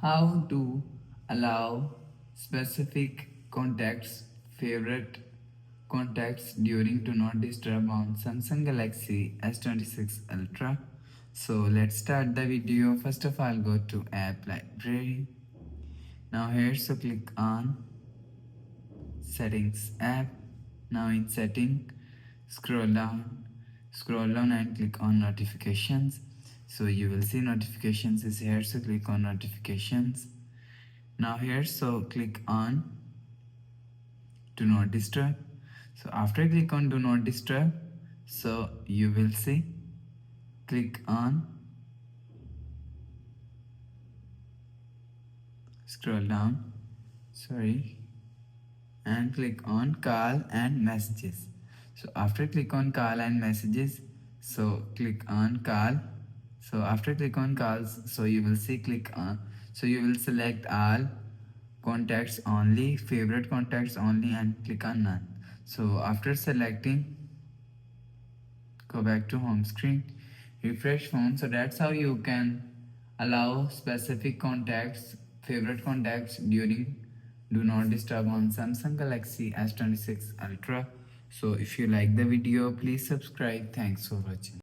How to allow specific contacts, favorite contacts during Do Not Disturb on Samsung Galaxy S26 Ultra. So let's start the video. First of all, go to App Library. Now here, so click on Settings app. Now in Setting, scroll down and click on Notifications. So you will see notifications is here, so click on Notifications. Now here, so click on Do Not Disturb. So after click on Do Not Disturb, so you will see, click on, scroll down, sorry, and click on Call and Messages. So after click on Call and Messages, so click on Call. So after click on Calls, so you will see, click on, so you will select all contacts only, favorite contacts only, and click on None. So after selecting, go back to home screen, refresh phone. So that's how you can allow specific contacts, favorite contacts during Do Not Disturb on Samsung Galaxy S26 Ultra. So if you like the video, please subscribe. Thanks for watching.